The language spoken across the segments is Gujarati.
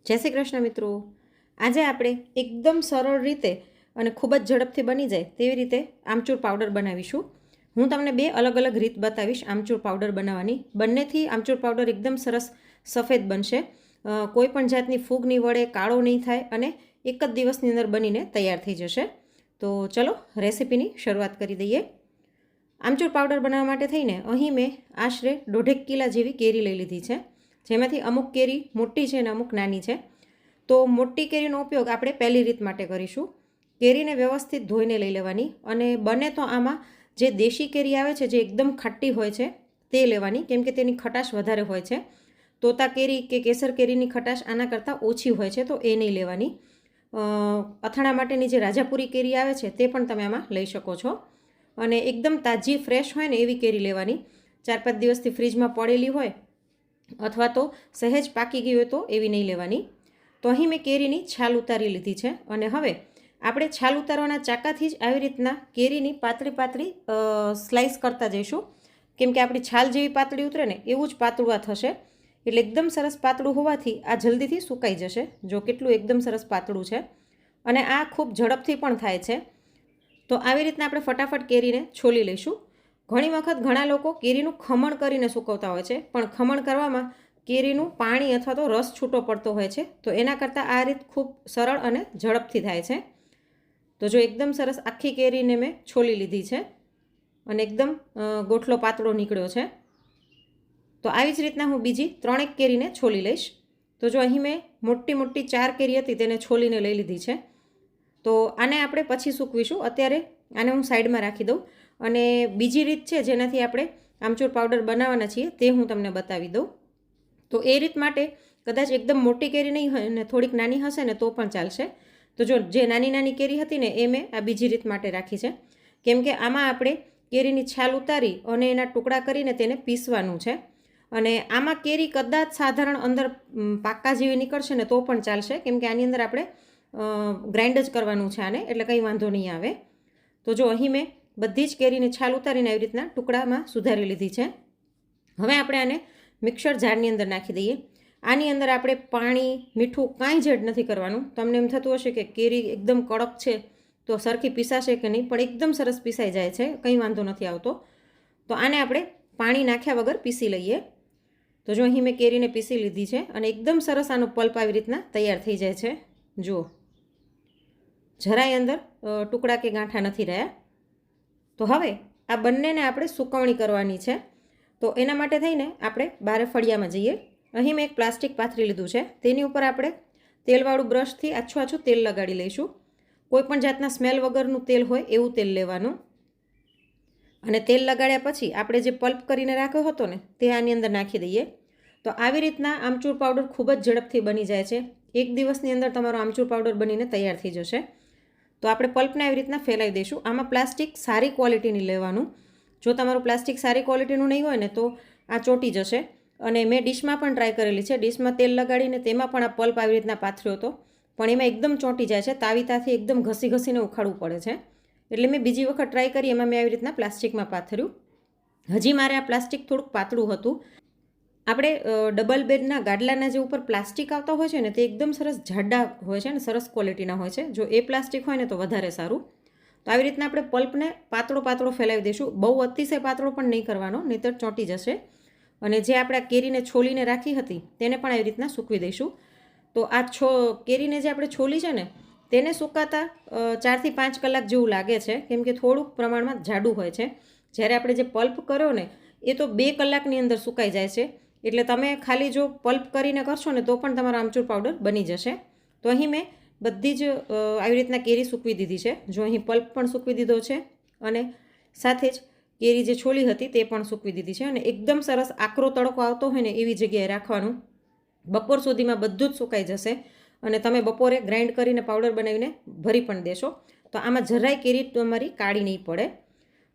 જય શ્રી કૃષ્ણ મિત્રો। આજે આપણે એકદમ સરળ રીતે અને ખૂબ જ ઝડપથી બની જાય તેવી રીતે આમચૂર પાવડર બનાવીશું। હું તમને બે અલગ અલગ રીત બતાવીશ આમચૂર પાવડર બનાવવાની। બંનેથી આમચૂર પાવડર એકદમ સરસ સફેદ બનશે, કોઈ પણ જાતની ફૂગ નહીં વળે, કાળો નહીં થાય અને એક જ દિવસની અંદર બનીને તૈયાર થઈ જશે। તો ચલો રેસીપીની શરૂઆત કરી દઈએ। આમચૂર પાવડર બનાવવા માટે થઈને અહીં મેં આશરે 1.5 કિલા જેવી કેરી લઈ લીધી છે, જેમાંથી અમુક કેરી મોટી છે અને અમુક નાની છે। તો મોટી કેરીનો ઉપયોગ આપણે પહેલી રીત માટે કરીશું। કેરીને વ્યવસ્થિત ધોઈને લઈ લેવાની અને બને તો આમાં જે દેશી કેરી આવે છે જે એકદમ ખાટી હોય છે તે લેવાની, કેમ કે તેની ખટાશ વધારે હોય છે। તોતા કેરી કે કેસર કેરીની ખટાશ આના કરતાં ઓછી હોય છે, તો એ નહીં લેવાની। અથાણા માટેની જે રાજાપુરી કેરી આવે છે તે પણ તમે આમાં લઈ શકો છો। અને એકદમ તાજી ફ્રેશ હોય ને એવી કેરી લેવાની, 4-5 દિવસથી ફ્રીજમાં પડેલી હોય અથવા તો સહેજ પાકી ગઈ હોય તો એવી નહીં લેવાની। તો અહીં મેં કેરીની છાલ ઉતારી લીધી છે અને હવે આપણે છાલ ઉતારવાના ચાકાથી જ આવી રીતના કેરીની પાતળી પાતળી સ્લાઇસ કરતા જઈશું, કેમ કે આપણી છાલ જેવી પાતળી ઉતરે ને એવું જ પાતળું આ થશે। એટલે એકદમ સરસ પાતળું હોવાથી આ જલ્દીથી સુકાઈ જશે। જો કેટલું એકદમ સરસ પાતળું છે અને આ ખૂબ ઝડપથી પણ થાય છે। તો આવી રીતના આપણે ફટાફટ કેરીને છોલી લઈશું। ઘણી વખત ઘણા લોકો કેરીનું ખમણ કરીને સૂકવતા હોય છે, પણ ખમણ કરવામાં કેરીનું પાણી અથવા તો રસ છૂટો પડતો હોય છે, તો એના કરતાં આ રીત ખૂબ સરળ અને ઝડપથી થાય છે। તો જો એકદમ સરસ આખી કેરીને મેં છોલી લીધી છે અને એકદમ ગોઠલો પાતળો નીકળ્યો છે। તો આવી જ રીતના હું બીજી 3 કેરીને છોલી લઈશ। તો જો અહીં મેં મોટી 4 કેરી હતી તેને છોલીને લઈ લીધી છે। તો આને આપણે પછી સૂકવીશું, અત્યારે આને હું સાઈડમાં રાખી દઉં અને બીજી રીત છે જેનાથી આપણે આમચૂર પાવડર બનાવવાના છીએ તે હું તમને બતાવી દઉં। તો એ રીત માટે કદાચ એકદમ મોટી કેરી નહીં હોય ને થોડીક નાની હશે ને તો પણ ચાલશે। તો જો જે નાની કેરી હતી ને એ મેં આ બીજી રીત માટે રાખી છે, કેમ કે આમાં આપણે કેરીની છાલ ઉતારી અને એના ટુકડા કરીને તેને પીસવાનું છે। અને આમાં કેરી કદાચ સાધારણ અંદર પાકા જેવી નીકળશે ને તો પણ ચાલશે, કેમ કે આની અંદર આપણે ગ્રાઇન્ડ જ કરવાનું છે આને, એટલે કંઈ વાંધો નહીં આવે। તો જો અહીં મેં બધી જ કેરીની છાલ ઉતારીને આવી રીતના ટુકડામાં સુધારી લીધી છે। હવે આપણે આને મિક્સર જારની અંદર નાખી દઈએ। આની અંદર આપણે પાણી, મીઠું કાંઈ જ એડ નથી કરવાનું। તમને એમ થતું હશે કે કેરી એકદમ કડક છે તો સરખી પીસાશે કે નહીં, પણ એકદમ સરસ પીસાઈ જાય છે, કંઈ વાંધો નથી આવતો। તો આને આપણે પાણી નાખ્યા વગર પીસી લઈએ। તો જો અહીં મેં કેરીને પીસી લીધી છે અને એકદમ સરસ આનો પલ્પ આવી રીતના તૈયાર થઈ જાય છે। જુઓ, જરાય અંદર ટુકડા કે ગાંઠા નથી રહ્યા। તો હવે આ બંનેને આપણે સુકવણી કરવાની છે। તો એના માટે થઈને આપણે બારે ફળિયામાં જઈએ। અહીં મેં એક પ્લાસ્ટિક પાથરી લીધું છે, તેની ઉપર આપણે તેલવાળું બ્રશથી આછું તેલ લગાડી લઈશું। કોઈ પણ જાતના સ્મેલ વગરનું તેલ હોય એવું તેલ લેવાનું અને તેલ લગાડ્યા પછી આપણે જે પલ્પ કરીને રાખ્યો હતો ને તે આની અંદર નાખી દઈએ। તો આવી રીતના આમચૂર પાવડર ખૂબ જ ઝડપથી બની જાય છે। એક દિવસની અંદર તમારો આમચૂર પાવડર બનીને તૈયાર થઈ જશે। તો આપણે પલ્પને આવી રીતના ફેલાવી દઈશું। આમાં પ્લાસ્ટિક સારી ક્વોલિટીની લેવાનું। જો તમારું પ્લાસ્ટિક સારી ક્વોલિટીનું નહીં હોય ને તો આ ચોંટી જશે। અને મેં ડીશમાં પણ ટ્રાય કરેલી છે, ડીશમાં તેલ લગાડીને તેમાં પણ આ પલ્પ આવી રીતના પાથર્યો હતો, પણ એમાં એકદમ ચોંટી જાય છે, તાવીતાથી એકદમ ઘસીને ઉખાડવું પડે છે। એટલે મેં બીજી વખત ટ્રાય કરી, એમાં મેં આવી રીતના પ્લાસ્ટિકમાં પાથર્યું। હજી મારે આ પ્લાસ્ટિક થોડુંક પાતળું હતું। આપણે ડબલ બેડના ગાડલાના જે ઉપર પ્લાસ્ટિક આવતા હોય છે ને તે એકદમ સરસ જાડા હોય છે ને સરસ ક્વોલિટીના હોય છે। જો એ પ્લાસ્ટિક હોય ને તો વધારે સારું। તો આવી રીતના આપણે પલ્પને પાતળો ફેલાવી દઈશું। બહુ અતિશય પાતળો પણ નહીં કરવાનો, નહીંતર ચોંટી જશે। અને જે આપણે કેરીને છોલીને રાખી હતી તેને પણ આવી રીતના સૂકવી દઈશું। તો આ કેરીને જે આપણે છોલી છે ને તેને સુકાતા 4 થી 5 કલાક જેવું લાગે છે, કેમ કે થોડુંક પ્રમાણમાં જાડું હોય છે। જ્યારે આપણે જે પલ્પ કર્યો ને એ તો 2 કલાકની અંદર સુકાઈ જાય છે। એટલે તમે ખાલી જો પલ્પ કરીને કરશો ને તો પણ તમારો આમચૂર પાવડર બની જશે। તો અહીં મેં બધી જ આવી રીતના કેરી સૂકવી દીધી છે। જો અહીં પલ્પ પણ સૂકવી દીધો છે અને સાથે જ કેરી જે છોલી હતી તે પણ સૂકવી દીધી છે। અને એકદમ સરસ આકરો તડકો આવતો હોય ને એવી જગ્યાએ રાખવાનું। બપોર સુધીમાં બધું જ સુકાઈ જશે અને તમે બપોરે ગ્રાઇન્ડ કરીને પાવડર બનાવીને ભરી પણ દેશો તો આમાં જરાય કેરી તમારી કાળી નહીં પડે।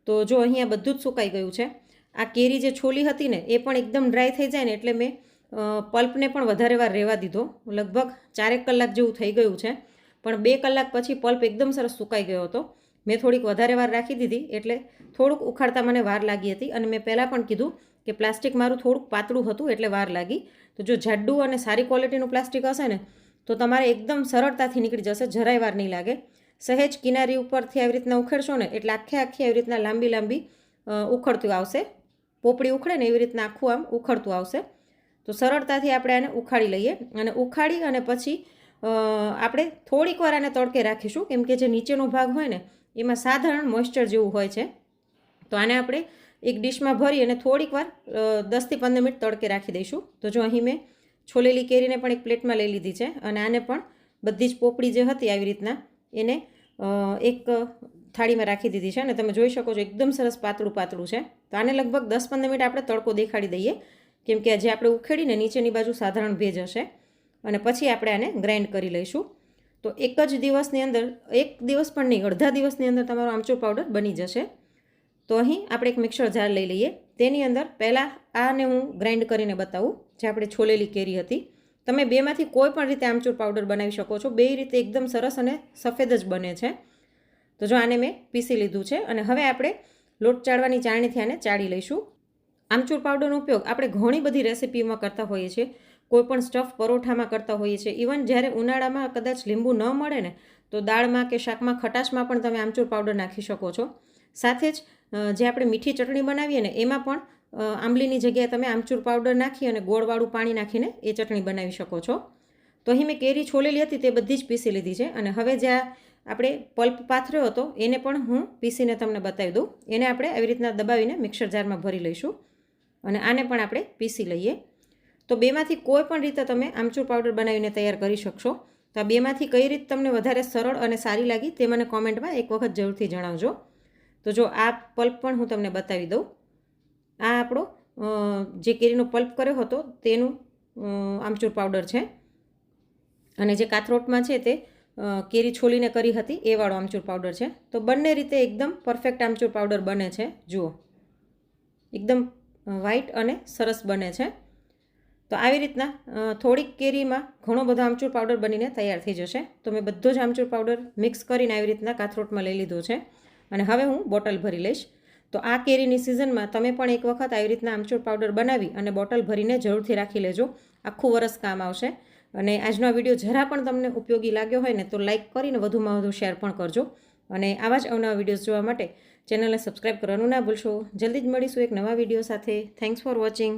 તો જો અહીંયા બધું જ સુકાઈ ગયું છે। આ કેરી જે છોલી હતી ને એ પણ એકદમ ડ્રાય થઈ જાય ને એટલે મેં પલ્પને પણ વધારે વાર રહેવા દીધો, લગભગ 4 કલાક જેવું થઈ ગયું છે, પણ 2 કલાક પછી પલ્પ એકદમ સરસ સુકાઈ ગયો હતો। મેં થોડીક વધારે વાર રાખી દીધી એટલે થોડુંક ઉખાડતા મને વાર લાગી હતી। અને મેં પહેલાં પણ કીધું કે પ્લાસ્ટિક મારું થોડુંક પાતળું હતું એટલે વાર લાગી। તો જો જાડું અને સારી ક્વોલિટીનું પ્લાસ્ટિક હશે ને તો તમારે એકદમ સરળતાથી નીકળી જશે, જરાય વાર નહીં લાગે. સહેજ કિનારી ઉપરથી આવી રીતના ઉખેડશો ને એટલે આખી આવી રીતના લાંબી લાંબી ઉખડતું આવશે. પોપડી ઉખડે ને એવી રીતના આખું આમ ઉખડતું આવશે. તો સરળતાથી આપણે આને ઉખાડી લઈએ અને ઉખાડી અને પછી આપણે થોડીક વાર આને તડકે રાખીશું, કેમ કે જે નીચેનો ભાગ હોય ને એમાં સાધારણ મોઇસ્ચર જેવું હોય છે. તો આને આપણે એક ડીશમાં ભરી અને થોડીક વાર 10થી 15 મિનિટ તડકે રાખી દઈશું. તો જો અહીં મેં છોલેલી કેરીને પણ એક પ્લેટમાં લઈ લીધી છે અને આને પણ બધી જ પોપડી જે હતી આવી રીતના એને એક થાળીમાં રાખી દીધી છે અને તમે જોઈ શકો છો એકદમ સરસ પાતળું પાતળું છે. તો આને લગભગ 10-15 મિનિટ આપણે તડકો દેખાડી દઈએ, કેમ કે જે આપણે ઉખેડીને નીચેની બાજુ સાધારણ ભેજ હશે અને પછી આપણે આને ગ્રાઇન્ડ કરી લઈશું. તો એક જ દિવસની અંદર, એક દિવસ પણ નહીં, અડધા દિવસની અંદર તમારો આમચૂર પાવડર બની જશે. તો અહીં આપણે એક મિક્સર જાર લઈ લઈએ. તેની અંદર પહેલાં આને હું ગ્રાઇન્ડ કરીને બતાવું, જે આપણે છોલેલી કેરી હતી. તમે બેમાંથી કોઈ પણ રીતે આમચૂર પાવડર બનાવી શકો છો, બે રીતે એકદમ સરસ અને સફેદ જ બને છે. તો જો આને મેં પીસી લીધું છે અને હવે આપણે લોટ ચાળવાની ચાળણીથી આને ચાળી લઈશું. આમચૂર પાવડરનો ઉપયોગ આપણે ઘણી બધી રેસીપીમાં કરતા હોઈએ છીએ, કોઈ પણ સ્ટફ પરોઠામાં કરતા હોઈએ છીએ. ઇવન જ્યારે ઉનાળામાં કદાચ લીંબુ ન મળે ને તો દાળમાં કે શાકમાં ખટાશમાં પણ તમે આમચૂર પાવડર નાખી શકો છો. સાથે જ જે આપણે મીઠી ચટણી બનાવીએ ને એમાં પણ આંબલીની જગ્યાએ તમે આમચૂર પાવડર નાખી અને ગોળવાળું પાણી નાખીને એ ચટણી બનાવી શકો છો. તો અહીં મેં કેરી છોલેલી હતી તે બધી જ પીસી લીધી છે અને હવે જે આપણે પલ્પ પાથર્યો હતો એને પણ હું પીસીને તમને બતાવી દઉં. એને આપણે આવી રીતના દબાવીને મિક્સર જારમાં ભરી લઈશું અને આને પણ આપણે પીસી લઈએ. તો બેમાંથી કોઈ પણ રીતે તમે આમચૂર પાવડર બનાવીને તૈયાર કરી શકશો. તો આ બેમાંથી કઈ રીત તમને વધારે સરળ અને સારી લાગી તે મને કોમેન્ટમાં એક વખત જરૂરથી જણાવજો. તો જો આ પલ્પ પણ હું તમને બતાવી દઉં. આ આપણો જે કેરીનો પલ્પ કર્યો હતો તેનું આમચૂર પાવડર છે અને જે કાથરોટમાં છે તે કેરી છોલીને કરી હતી એ વાળો આમચૂર પાવડર છે. તો બંને રીતે એકદમ પરફેક્ટ આમચૂર પાવડર બને છે. જુઓ, એકદમ વ્હાઈટ અને સરસ બને છે. તો આવી રીતના થોડીક કેરીમાં ઘણો બધો આમચૂર પાવડર બનીને તૈયાર થઈ જશે. તો મેં બધો જ આમચૂર પાવડર મિક્સ કરીને આવી રીતના કાથરોટમાં લઈ લીધો છે અને હવે હું બોટલ ભરી લઈશ. તો આ કેરીની સિઝનમાં તમે પણ એક વખત આવી રીતના આમચૂર પાવડર બનાવી અને બોટલ ભરીને જરૂરથી રાખી લેજો. આખું વરસ કામ આવશે. અને આજનો આ વિડીયો જરા પણ તમને ઉપયોગી લાગ્યો હોય ને તો લાઇક કરીને વધુમાં વધુ શેર પણ કરજો અને આવા જ અવનવા વિડીયોઝ જોવા માટે ચેનલને સબસ્ક્રાઈબ કરવાનું ના ભૂલશો. જલ્દી જ મળીશું એક નવા વિડીયો સાથે. Thanks for watching.